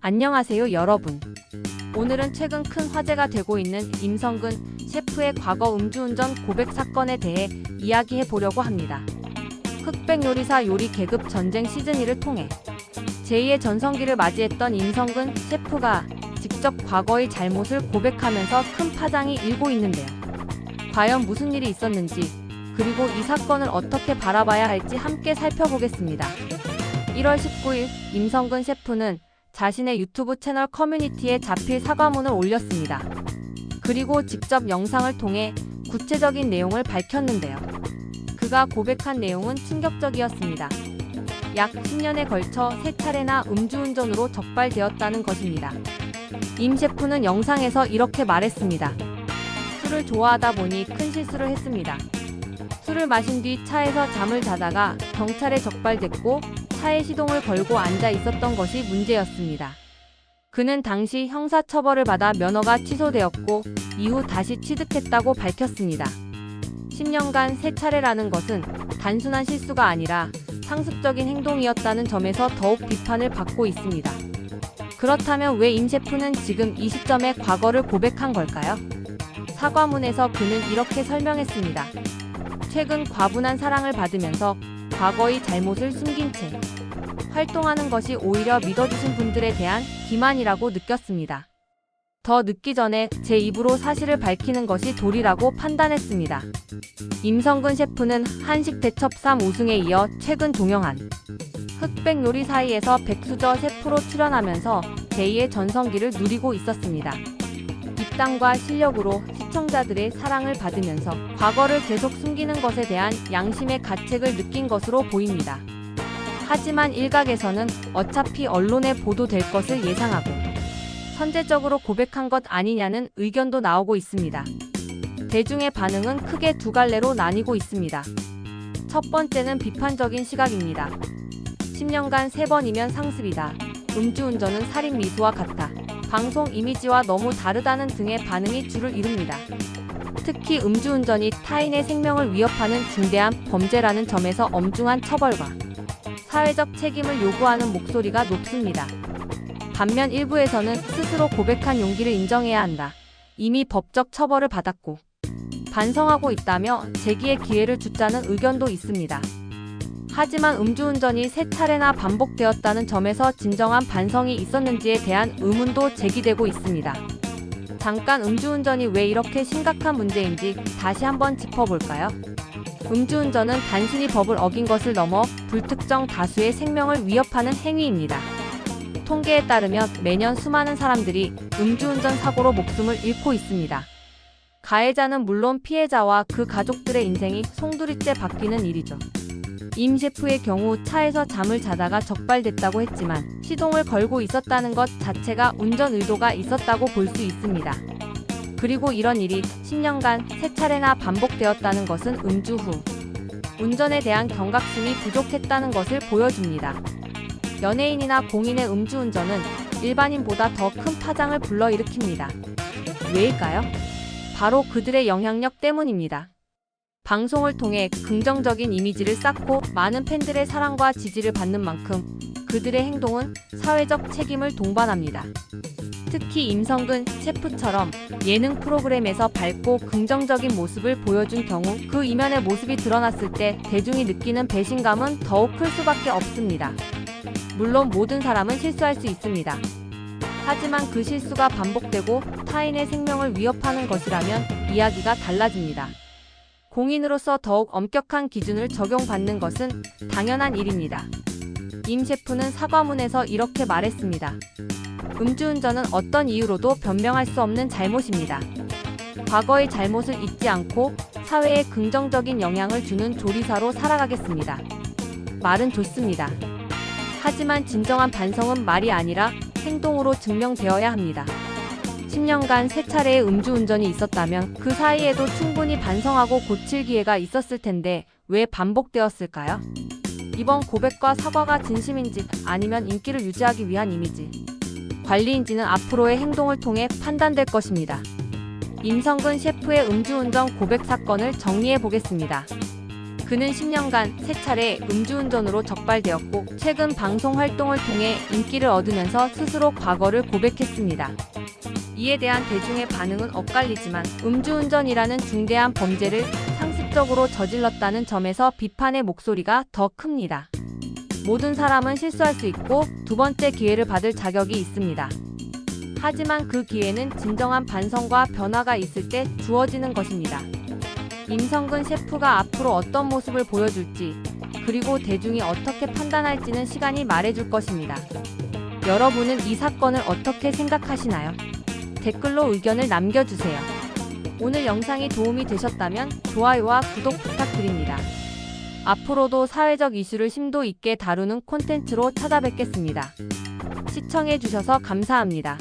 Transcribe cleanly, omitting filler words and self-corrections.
안녕하세요 여러분. 오늘은 최근 큰 화제가 되고 있는 임성근 셰프의 과거 음주운전 고백 사건에 대해 이야기해 보려고 합니다. 흑백 요리사 요리 계급 전쟁 시즌2를 통해 제2의 전성기를 맞이했던 임성근 셰프가 직접 과거의 잘못을 고백하면서 큰 파장이 일고 있는데요. 과연 무슨 일이 있었는지, 그리고 이 사건을 어떻게 바라봐야 할지 함께 살펴보겠습니다. 1월 19일 임성근 셰프는 자신의 유튜브 채널 커뮤니티에 자필 사과문을 올렸습니다. 그리고 직접 영상을 통해 구체적인 내용을 밝혔는데요. 그가 고백한 내용은 충격적이었습니다. 약 10년에 걸쳐 3차례나 음주운전으로 적발되었다는 것입니다. 임 셰프는 영상에서 이렇게 말했습니다. 술을 좋아하다 보니 큰 실수를 했습니다. 술을 마신 뒤 차에서 잠을 자다가 경찰에 적발됐고 차에 시동을 걸고 앉아 있었던 것이 문제였습니다. 그는 당시 형사처벌을 받아 면허가 취소되었고 이후 다시 취득했다고 밝혔습니다. 10년간 3차례라는 것은 단순한 실수가 아니라 상습적인 행동이었다는 점에서 더욱 비판을 받고 있습니다. 그렇다면 왜 임 셰프는 지금 이 시점에 과거를 고백한 걸까요? 사과문에서 그는 이렇게 설명했습니다. 최근 과분한 사랑을 받으면서 과거의 잘못을 숨긴 채 활동하는 것이 오히려 믿어주신 분들에 대한 기만이라고 느꼈습니다. 더 늦기 전에 제 입으로 사실을 밝히는 것이 도리라고 판단했습니다. 임성근 셰프는 한식 대첩 3 우승에 이어 최근 종영한 흑백 요리 사이에서 백수저 셰프로 출연하면서 제2의 전성기를 누리고 있었습니다. 입담과 실력으로 시청자들의 사랑을 받으면서 과거를 계속 숨기는 것에 대한 양심의 가책을 느낀 것으로 보입니다. 하지만 일각에서는 어차피 언론에 보도될 것을 예상하고 선제적으로 고백한 것 아니냐는 의견도 나오고 있습니다. 대중의 반응은 크게 두 갈래로 나뉘고 있습니다. 첫 번째는 비판적인 시각입니다. 10년간 3번이면 상습이다. 음주운전은 살인 미수와 같다. 방송 이미지와 너무 다르다는 등의 반응이 주를 이룹니다. 특히 음주운전이 타인의 생명을 위협하는 중대한 범죄라는 점에서 엄중한 처벌과 사회적 책임을 요구하는 목소리가 높습니다. 반면 일부에서는 스스로 고백한 용기를 인정해야 한다. 이미 법적 처벌을 받았고 반성하고 있다며 재기의 기회를 주자는 의견도 있습니다. 하지만 음주운전이 3차례나 반복되었다는 점에서 진정한 반성이 있었는지에 대한 의문도 제기되고 있습니다. 잠깐 음주운전이 왜 이렇게 심각한 문제인지 다시 한번 짚어볼까요? 음주운전은 단순히 법을 어긴 것을 넘어 불특정 다수의 생명을 위협하는 행위입니다. 통계에 따르면 매년 수많은 사람들이 음주운전 사고로 목숨을 잃고 있습니다. 가해자는 물론 피해자와 그 가족들의 인생이 송두리째 바뀌는 일이죠. 임 셰프의 경우 차에서 잠을 자다가 적발됐다고 했지만 시동을 걸고 있었다는 것 자체가 운전 의도가 있었다고 볼 수 있습니다. 그리고 이런 일이 10년간 3차례나 반복되었다는 것은 음주 후 운전에 대한 경각심이 부족했다는 것을 보여줍니다. 연예인이나 공인의 음주운전은 일반인보다 더 큰 파장을 불러일으킵니다. 왜일까요? 바로 그들의 영향력 때문입니다. 방송을 통해 긍정적인 이미지를 쌓고 많은 팬들의 사랑과 지지를 받는 만큼 그들의 행동은 사회적 책임을 동반합니다. 특히 임성근 셰프처럼 예능 프로그램에서 밝고 긍정적인 모습을 보여준 경우 그 이면의 모습이 드러났을 때 대중이 느끼는 배신감은 더욱 클 수밖에 없습니다. 물론 모든 사람은 실수할 수 있습니다. 하지만 그 실수가 반복되고 타인의 생명을 위협하는 것이라면 이야기가 달라집니다. 공인으로서 더욱 엄격한 기준을 적용받는 것은 당연한 일입니다. 임 셰프는 사과문에서 이렇게 말했습니다. 음주운전은 어떤 이유로도 변명할 수 없는 잘못입니다. 과거의 잘못을 잊지 않고 사회에 긍정적인 영향을 주는 조리사로 살아가겠습니다. 말은 좋습니다. 하지만 진정한 반성은 말이 아니라 행동으로 증명되어야 합니다. 10년간 3차례의 음주운전이 있었다면 그 사이에도 충분히 반성하고 고칠 기회가 있었을 텐데 왜 반복되었을까요? 이번 고백과 사과가 진심인지 아니면 인기를 유지하기 위한 이미지 관리인지는 앞으로의 행동을 통해 판단될 것입니다. 임성근 셰프의 음주운전 고백 사건을 정리해 보겠습니다. 그는 10년간 3차례 음주운전으로 적발되었고 최근 방송 활동을 통해 인기를 얻으면서 스스로 과거를 고백했습니다. 이에 대한 대중의 반응은 엇갈리지만 음주운전이라는 중대한 범죄를 상습적으로 저질렀다는 점에서 비판의 목소리가 더 큽니다. 모든 사람은 실수할 수 있고 두 번째 기회를 받을 자격이 있습니다. 하지만 그 기회는 진정한 반성과 변화가 있을 때 주어지는 것입니다. 임성근 셰프가 앞으로 어떤 모습을 보여줄지, 그리고 대중이 어떻게 판단할지는 시간이 말해줄 것입니다. 여러분은 이 사건을 어떻게 생각하시나요? 댓글로 의견을 남겨주세요. 오늘 영상이 도움이 되셨다면 좋아요와 구독 부탁드립니다. 앞으로도 사회적 이슈를 심도 있게 다루는 콘텐츠로 찾아뵙겠습니다. 시청해주셔서 감사합니다.